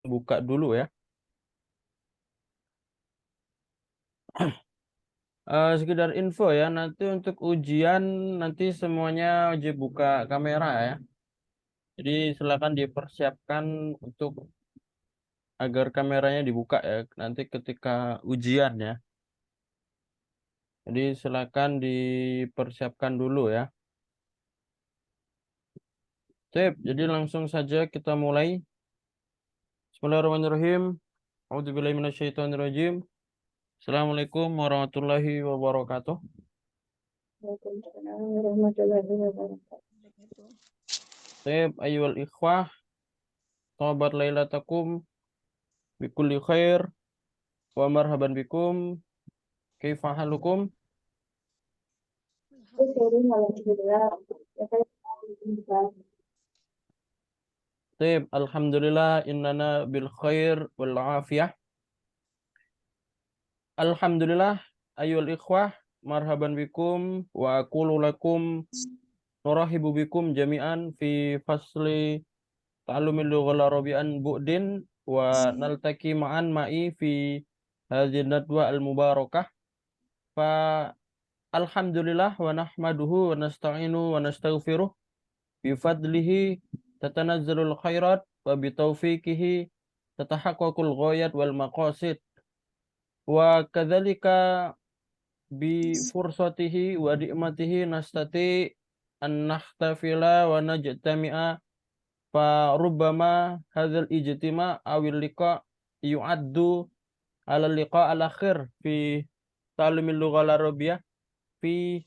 buka dulu ya. Sekedar info ya, nanti untuk ujian nanti semuanya wajib buka kamera ya. Jadi silakan dipersiapkan untuk agar kameranya dibuka ya nanti ketika ujian ya. Jadi silakan dipersiapkan dulu ya. Sip, jadi langsung saja kita mulai. Bismillahirrahmanirrahim. A'udzubillahi minasyaitonirrajim. Assalamualaikum warahmatullahi wabarakatuh. Waalaikumsalam warahmatullahi wabarakatuh. Sip, ayyuhal ikhwah, tabat lailatakum bikulli khair wa marhaban bikum. Kaifa halukum? Alhamdulillah. Sip, alhamdulillah innana bil khair wal afiyah. Alhamdulillah ayyuhal ikhwah, marhaban bikum wa aqulu lakum nurahibu bikum jami'an fi fasli ta'allumil lughal arabiyyan bu'din wa naltaki ma'an ma'i fi hadhihi nadwa al mubarakah. Fa alhamdulillah wa nahmaduhu wa nasta'inu wa nastaghfiruh bi fadlihi tatanazzalul khairat wa bi taufiqihi tatahaqqaqul ghayat wal maqasid wa kadzalika bi fursatihi wa ni'matihi nastati an nahtafila wa najtami'a fa rubbama hadzal ijtima' awil liqa yu'addu ala liqa al akhir fi ta'limil lughal arabiyyah fi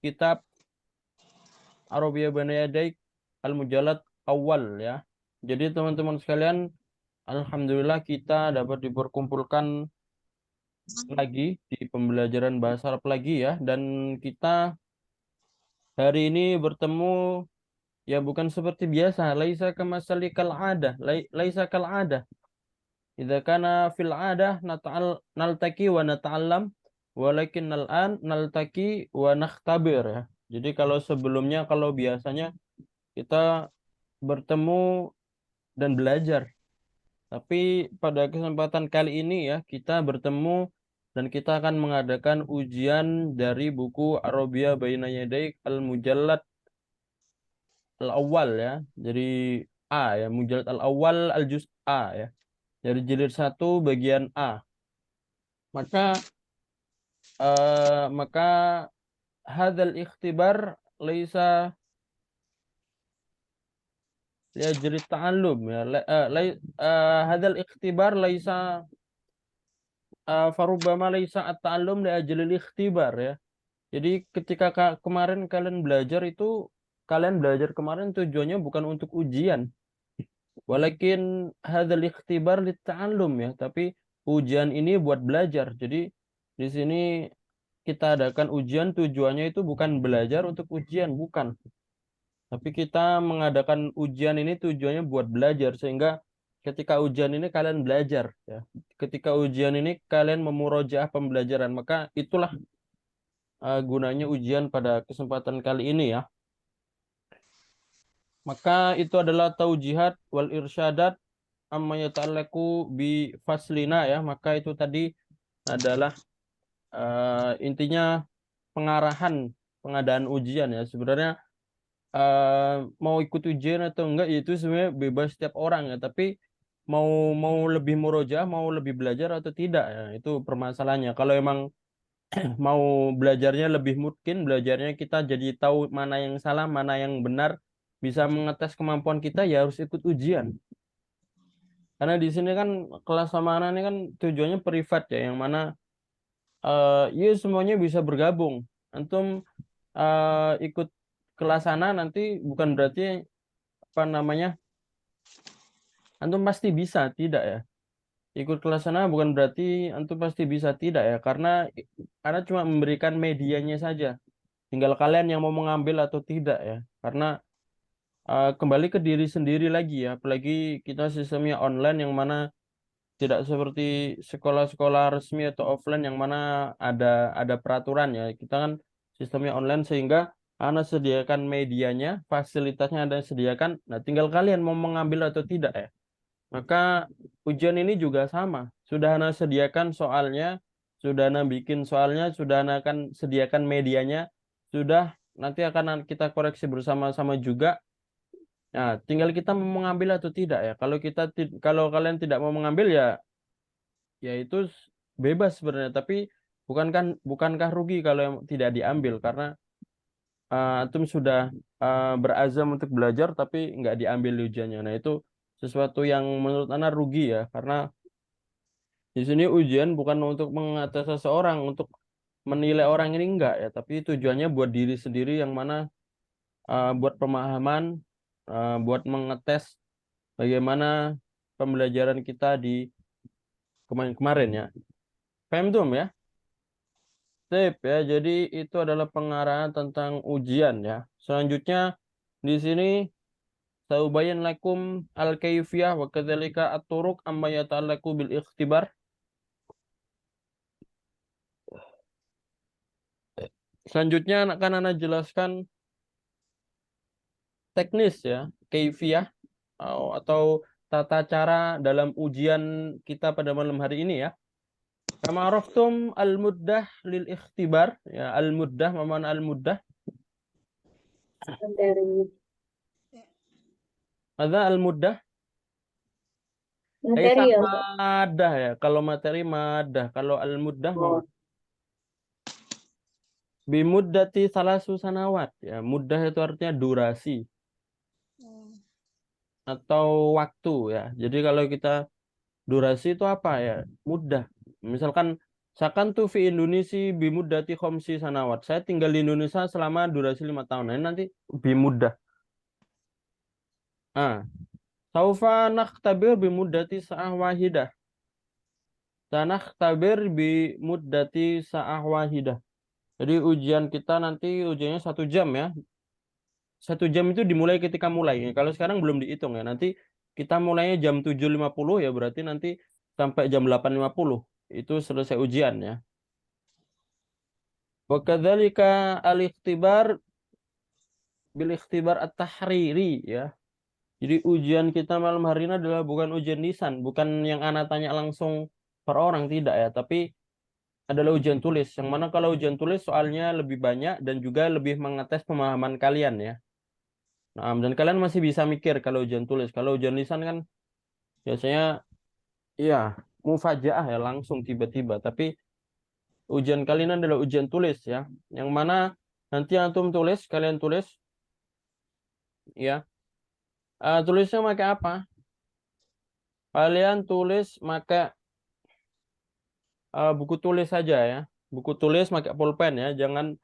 kitab Arabia Bani Yadaik Al-Mujallad awal ya. Jadi teman-teman sekalian, alhamdulillah kita dapat diperkumpulkan lagi di pembelajaran bahasa Arab lagi ya, dan kita hari ini bertemu ya bukan seperti biasa, laisa kamasali kal ada, laisa kal ada. Idza kana fil adah naltaki wa nata'allam, walakin al'an naltaki wa nakhtabir ya. Jadi kalau sebelumnya, kalau biasanya kita bertemu dan belajar. Tapi pada kesempatan kali ini ya, kita bertemu dan kita akan mengadakan ujian dari buku Arabia Baina Yadaik Al-Mujallad Al-Awwal ya. Jadi A ya, Mujallad Al-Awwal Al-Juz A ya. Dari jilid 1 bagian A. Maka hadzal ikhtibar laisa liajli ta'allum ya. Hadzal ikhtibar laisa farubbama laisa at-ta'allum li ajlil ikhtibar ya. Jadi ketika kemarin kalian belajar itu, kalian belajar kemarin tujuannya bukan untuk ujian. Walakin hadzal ikhtibar lit ta'allum ya, tapi ujian ini buat belajar. Jadi di sini kita adakan ujian tujuannya itu bukan belajar untuk ujian, bukan. Tapi kita mengadakan ujian ini tujuannya buat belajar sehingga ketika ujian ini kalian belajar ya. Ketika ujian ini kalian memurojaah pembelajaran, maka itulah gunanya ujian pada kesempatan kali ini ya. Maka itu adalah taujihat wal irsyadat amma yata'allaqu bi faslina ya. Maka itu tadi adalah intinya pengarahan pengadaan ujian ya. Sebenarnya mau ikut ujian atau enggak itu sebenarnya bebas setiap orang ya. Tapi mau mau lebih murojaah, mau lebih belajar atau tidak ya, itu permasalahannya. Kalau emang mau belajarnya lebih mungkin belajarnya kita jadi tahu mana yang salah, mana yang benar, bisa mengetes kemampuan kita ya harus ikut ujian. Karena di sini kan kelas sama anak ini kan tujuannya privat ya, yang mana ya semuanya bisa bergabung. Antum ikut kelas sana nanti bukan berarti apa namanya antum pasti bisa, tidak ya. Ikut kelas sana bukan berarti antum pasti bisa, tidak ya. Karena cuma memberikan medianya saja. Tinggal kalian yang mau mengambil atau tidak ya. Karena kembali ke diri sendiri lagi ya. Apalagi kita sistemnya online yang mana tidak seperti sekolah-sekolah resmi atau offline yang mana ada peraturan ya. Kita kan sistemnya online sehingga Anda sediakan medianya, fasilitasnya Anda sediakan. Nah, tinggal kalian mau mengambil atau tidak ya. Maka ujian ini juga sama. Sudah Ana sediakan soalnya, sudah Ana bikin soalnya, sudah Ana akan sediakan medianya, sudah nanti akan kita koreksi bersama-sama juga. Nah, tinggal kita mau mengambil atau tidak ya. Kalau kalian tidak mau mengambil ya itu bebas sebenarnya. Tapi bukankah rugi kalau yang tidak diambil karena antum sudah berazam untuk belajar tapi nggak diambil ujiannya. Nah, itu sesuatu yang menurut Ana rugi ya karena di sini ujian bukan untuk mengatas seseorang, untuk menilai orang ini enggak ya, tapi tujuannya buat diri sendiri yang mana buat pemahaman, buat mengetes bagaimana pembelajaran kita di kemarin-kemarin ya. Paham tuh ya? Sip ya. Jadi itu adalah pengarahan tentang ujian ya. Selanjutnya di sini saya ubayin lakum al-kaifiyah wa kadzalika at-turuq amma yata'allaqu bil ikhtibar. Selanjutnya akan anak jelaskan teknis ya, kaifiyah atau tata cara dalam ujian kita pada malam hari ini ya. Kama araftum al-muddah lil ikhtibar ya, al-muddah mana al-muddah? Dari Ada al-muddah materi ya, Pak. madah ya. Kalau materi madah, kalau al-muddah mama Oh, bimuddati salasu sanawat ya. Muddah itu artinya durasi atau waktu ya. Jadi kalau kita durasi itu apa ya? Mudah. Misalkan Sakan tuh fi Indonesia bimuddati khomsi sanawat. Saya tinggal di Indonesia selama durasi 5 tahun. Nah, ini nanti bimudah. Ah, saufa nakhtabir bimuddati sa'ah wahidah. Sanakhtabir bimuddati sa'ah wahidah. Jadi ujian kita nanti ujiannya 1 jam ya. 1 jam itu dimulai ketika mulai. Kalau sekarang belum dihitung ya. Nanti kita mulainya jam 7.50 ya. Berarti nanti sampai jam 8.50. Itu selesai ujian ya. Wa kadzalika al-ikhtibar bil ikhtibar at-tahriri ya. Jadi ujian kita malam hari ini adalah bukan ujian lisan, bukan yang ana tanya langsung per orang tidak ya, tapi adalah ujian tulis. Yang mana kalau ujian tulis soalnya lebih banyak dan juga lebih mengetes pemahaman kalian ya. Nah, dan kalian masih bisa mikir kalau ujian tulis. Kalau ujian lisan kan biasanya iya mufajaah ya langsung tiba-tiba. Tapi ujian kalian adalah ujian tulis ya. Yang mana nanti antum tulis, kalian tulis ya. Tulisnya pakai apa? Kalian tulis pakai buku tulis saja ya. Buku tulis pakai pulpen ya. Jangan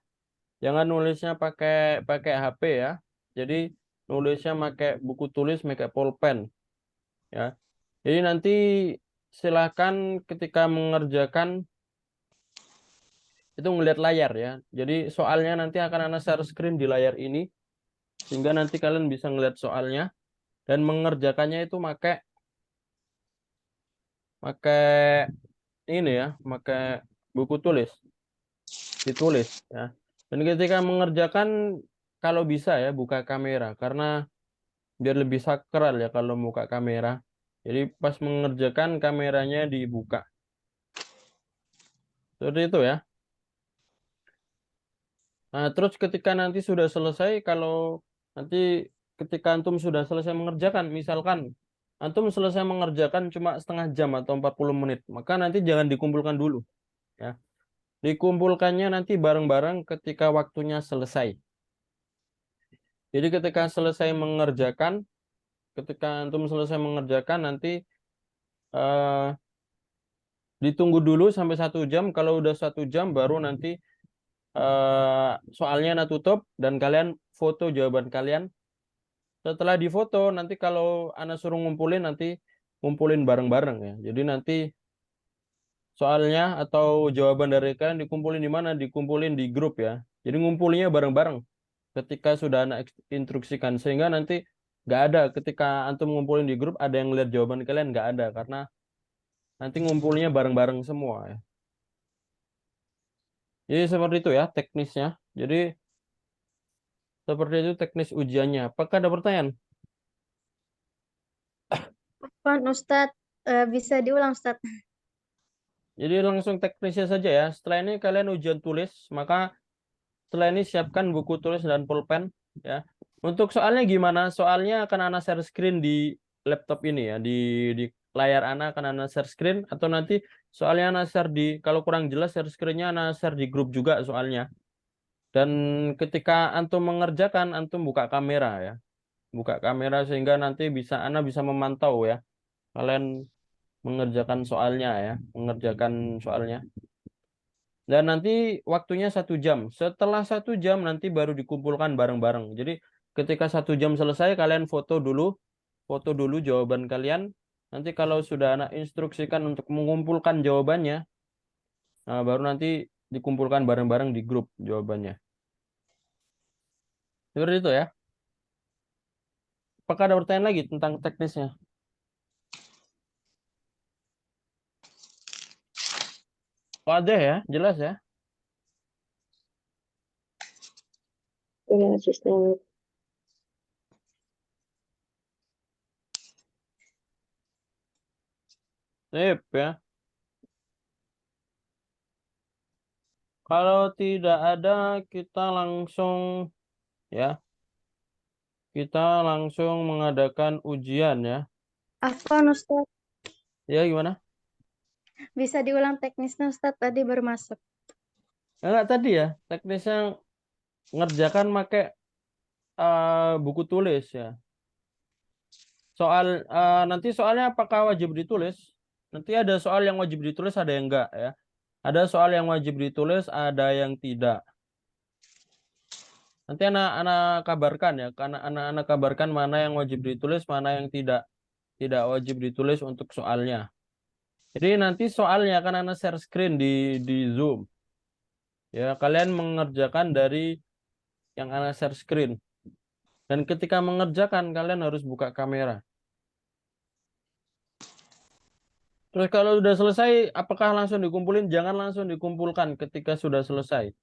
jangan nulisnya pakai pakai HP ya. Jadi nulisnya pakai buku tulis pakai pulpen ya. Jadi nanti silahkan ketika mengerjakan itu ngelihat layar ya. Jadi soalnya nanti akan ana share screen di layar ini sehingga nanti kalian bisa ngelihat soalnya dan mengerjakannya itu pakai pakai ini ya, pakai buku tulis, ditulis ya. Dan ketika mengerjakan kalau bisa ya buka kamera karena biar lebih sakral ya kalau buka kamera. Jadi pas mengerjakan kameranya dibuka. Seperti itu ya. Nah, terus ketika nanti sudah selesai, kalau nanti ketika antum sudah selesai mengerjakan, misalkan antum selesai mengerjakan cuma setengah jam atau 40 menit, maka nanti jangan dikumpulkan dulu ya. Dikumpulkannya nanti bareng-bareng ketika waktunya selesai. Jadi ketika antum selesai mengerjakan nanti eh, ditunggu dulu sampai 1 jam. Kalau udah 1 jam baru nanti soalnya nah tutup dan kalian foto jawaban kalian. Setelah difoto nanti kalau Anda suruh ngumpulin nanti ngumpulin bareng-bareng ya. Jadi nanti soalnya atau jawaban dari kalian dikumpulin di mana? Dikumpulin di grup ya. Jadi ngumpulinnya bareng-bareng ketika sudah Anda instruksikan sehingga nanti nggak ada ketika antum ngumpulin di grup ada yang lihat jawaban kalian nggak ada karena nanti ngumpulnya bareng-bareng semua ya. Jadi seperti itu ya teknisnya. Jadi seperti itu teknis ujiannya. Apakah ada pertanyaan? Afwan Ustadz, bisa diulang Ustadz. Jadi langsung teknisnya saja ya. Setelah ini kalian ujian tulis, maka setelah ini siapkan buku tulis dan pulpen ya. Untuk soalnya gimana? Soalnya akan Ana share screen di laptop ini ya, di layar Ana akan Ana share screen atau nanti soalnya Ana share di kalau kurang jelas share screen-nya Ana share di grup juga soalnya. Dan ketika antum mengerjakan, antum buka kamera ya. Buka kamera sehingga nanti Ana bisa memantau ya. Kalian mengerjakan soalnya ya, mengerjakan soalnya. Dan nanti waktunya 1 jam. Setelah 1 jam nanti baru dikumpulkan bareng-bareng. Jadi ketika 1 jam selesai kalian foto dulu jawaban kalian. Nanti kalau sudah anak instruksikan untuk mengumpulkan jawabannya, nah baru nanti dikumpulkan bareng-bareng di grup jawabannya. Seperti itu ya. Apakah ada pertanyaan lagi tentang teknisnya? Oh, ada ya, jelas ya. Iya, sistem. Sip ya. Kalau tidak ada, kita langsung ya, kita langsung mengadakan ujian ya. Afwan Ustadz, Ya gimana? bisa diulang teknisnya Ustadz, tadi baru masuk. Enggak tadi ya, teknisnya ngerjakan pakai buku tulis ya. Nanti soalnya apakah wajib ditulis? Nanti ada soal yang wajib ditulis, ada yang enggak ya. Ada soal yang wajib ditulis, ada yang tidak. Nanti anak-anak kabarkan ya, karena anak-anak kabarkan mana yang wajib ditulis, mana yang tidak wajib ditulis untuk soalnya. Jadi nanti soalnya kan anak share screen di Zoom. Ya, kalian mengerjakan dari yang anak share screen. Dan ketika mengerjakan kalian harus buka kamera. Terus kalau sudah selesai, apakah langsung dikumpulin? Jangan langsung dikumpulkan ketika sudah selesai.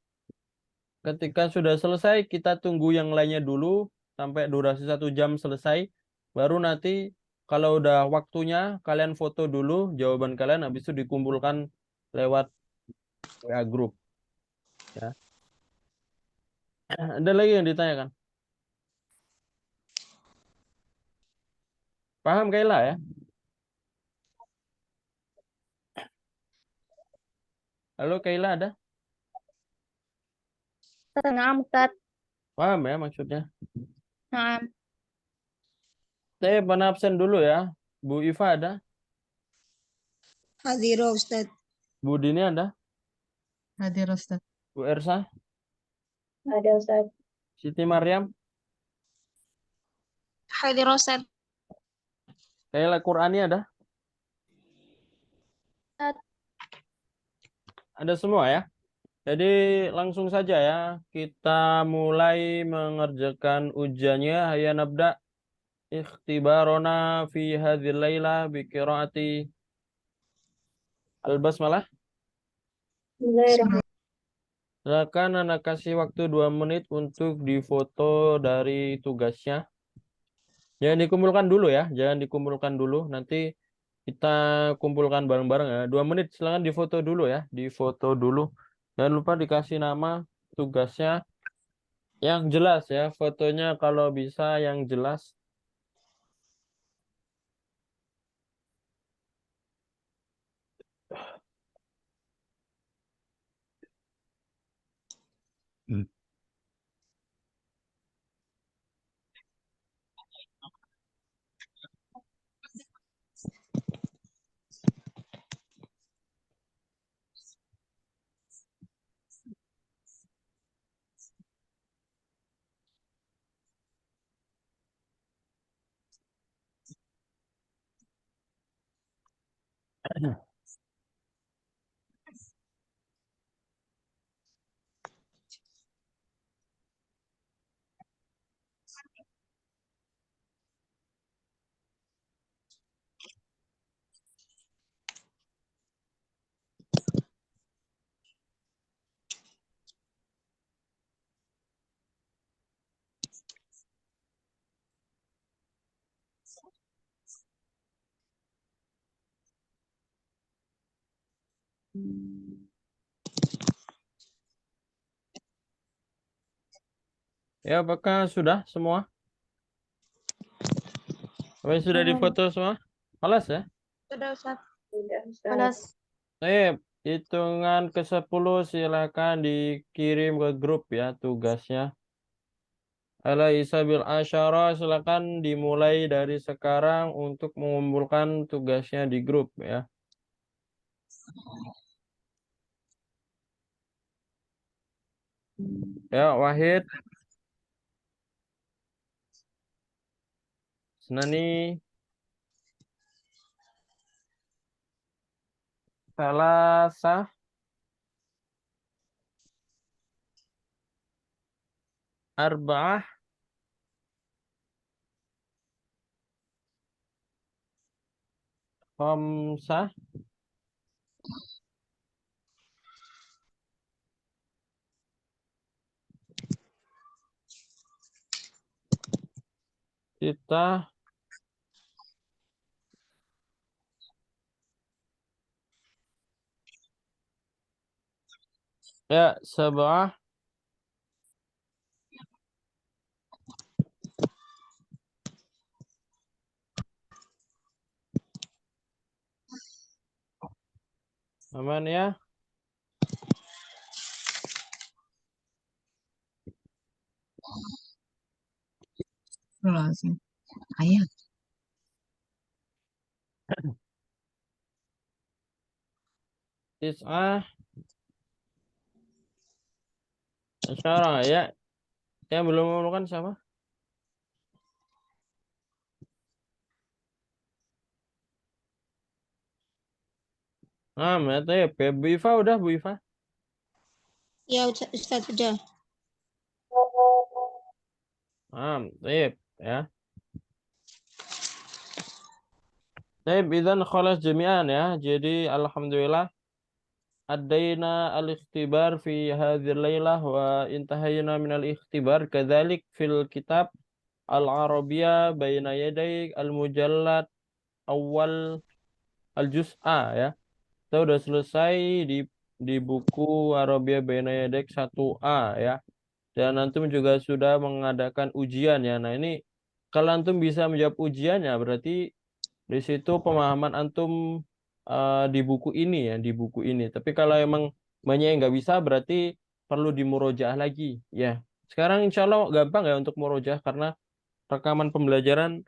Ketika sudah selesai, kita tunggu yang lainnya dulu sampai durasi 1 jam selesai. Baru nanti kalau udah waktunya, kalian foto dulu jawaban kalian, habis itu dikumpulkan lewat WA group. Ya. Ada lagi yang ditanyakan? Paham Kayla ya? Halo Kayla ada? Naam Ustadz, Paham ya maksudnya? naam. Saya pernah absen dulu ya. Bu Iva ada? Hadir Ustaz. Bu Dini ada? Hadir Ustaz. Bu Ersa? Ada Ustadz. Siti Maryam? Hadir Ustaz. Kayla Qurani ada? Ustadz, Ada semua ya? Jadi langsung saja ya. Kita mulai mengerjakan ujiannya. Hayya nabda ikhtibarona fi hadhil laila bi qiraati al-basmalah. Bismillahirrahmanirrahim. Silakan anak kasih waktu 2 menit untuk difoto dari tugasnya. Jangan dikumpulkan dulu ya, jangan dikumpulkan dulu. Nanti kita kumpulkan bareng-bareng ya. 2 menit, silakan difoto dulu ya, difoto dulu. Jangan lupa dikasih nama tugasnya yang jelas ya, fotonya kalau bisa yang jelas. Hmm. Ya, apakah sudah semua? Apa sudah difoto semua? Alas ya? Sudah, Ustaz. Alas. Hitungan ke-10 silakan dikirim ke grup ya tugasnya. Ala isabil asyara silakan dimulai dari sekarang untuk mengumpulkan tugasnya di grup ya. Ya, Wahid, Senani, Salasa, Arba'ah, Khamsah, Sittah, ya, Sab'ah, aman ya. Lazim. Ayat. Tis'ah, Asyarah ya. Yang belum mengumpulkan siapa? Ya, ya. Bu Ifa udah, Bu Ifa. Ya, Ustaz sudah. Ya. Idzan khalas jami'an ya. Jadi alhamdulillah adayna al-ikhtibar fi hadhil lailah wa intahayna min al-ikhtibar kadzalik fil kitab al-Arabiyyah baina yaday al-mujallad awal al-juz A ya. Kita udah selesai di buku Arabiyyah baina yaday 1A ya. Dan antum juga sudah mengadakan ujian ya. Nah, ini kalau antum bisa menjawab ujiannya berarti di situ pemahaman antum di buku ini ya, di buku ini. Tapi kalau emang banyak yang nggak bisa, berarti perlu dimurojaah lagi. Ya, sekarang insya Allah gampang ya untuk murojaah karena rekaman pembelajaran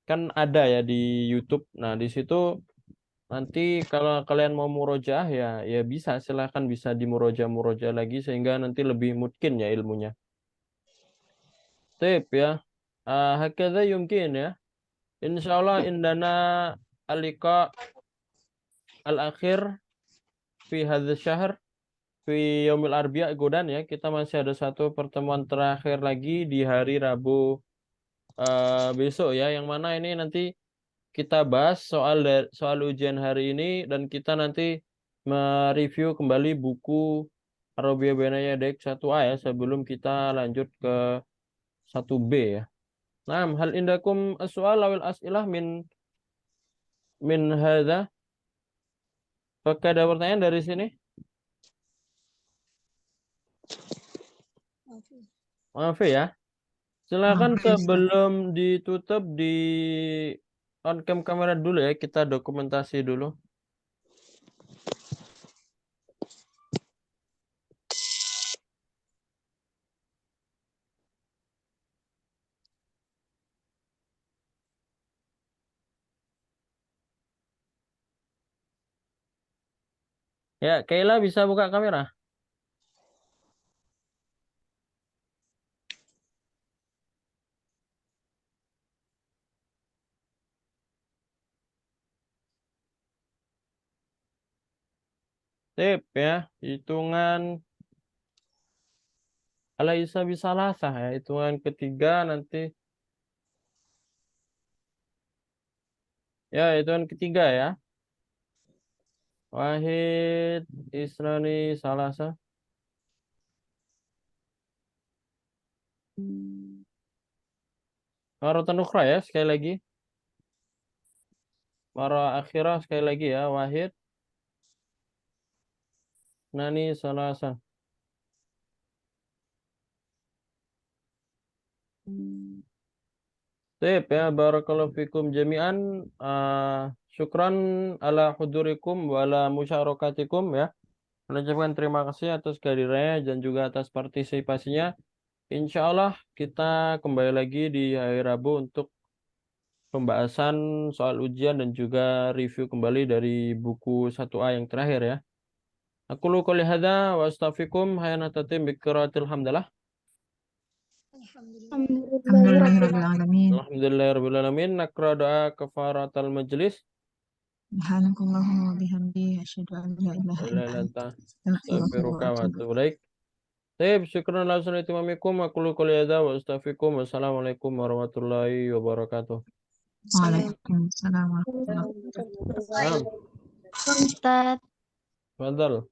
kan ada ya di YouTube. Nah, di situ nanti kalau kalian mau murojaah ya, ya bisa silahkan bisa dimurojaah lagi sehingga nanti lebih mungkin ya ilmunya. Tip ya, hakadha yumkin ya. Insya Allah indana alika al-akhir fi hadha syahr fi yaumil arbi'a godan ya. Kita masih ada satu pertemuan terakhir lagi di hari Rabu besok ya. Yang mana ini nanti kita bahas soal ujian hari ini dan kita nanti mereview kembali buku Arabia Benaya Dek 1A ya sebelum kita lanjut ke 1B ya. Nah, hal indakum as-su'al awil as'ilah min hadza? Apakah ada pertanyaan dari sini? Maaf ya. Silakan Oke, Ustaz. sebelum ditutup di on cam kamera dulu ya, kita dokumentasi dulu. Ya, Kayla bisa buka kamera. Sip ya, hitungan Alaisa bisa lasah ya, hitungan ketiga nanti. Ya, hitungan ketiga ya. Wahid, Israni, Salasa. Maratan ukhra ya, sekali lagi. Mara akhirah sekali lagi ya, Wahid. nani salasa. Sip ya, barakallahu fikum jami'an. Syukran ala hudurikum wa ala musyarakatikum ya. Mengucapkan terima kasih atas kehadirannya dan juga atas partisipasinya. Insya Allah kita kembali lagi di hari Rabu untuk pembahasan soal ujian dan juga review kembali dari buku 1A yang terakhir ya. Aku lu qouli hadza wa astaghfirukum hayanatatim biqiraatil hamdalah. Alhamdulillahirrahmanirrahim. Alhamdulillahirrahmanirrahim. Nakra doa kafaratal majlis. Subhanakallahumma wa bihamdihi asyhadu an la ilaha illa anta astaghfiruka wa Astaghfiruka wa atubu atubu ilaik. Baik, syukran ala sunati mamikum. Aku lu qouli hadza wa astaghfirukum. Wassalamualaikum warahmatullahi wabarakatuh. Waalaikumsalam warahmatullahi wabarakatuh. Naam, Ustadz. tafadhal.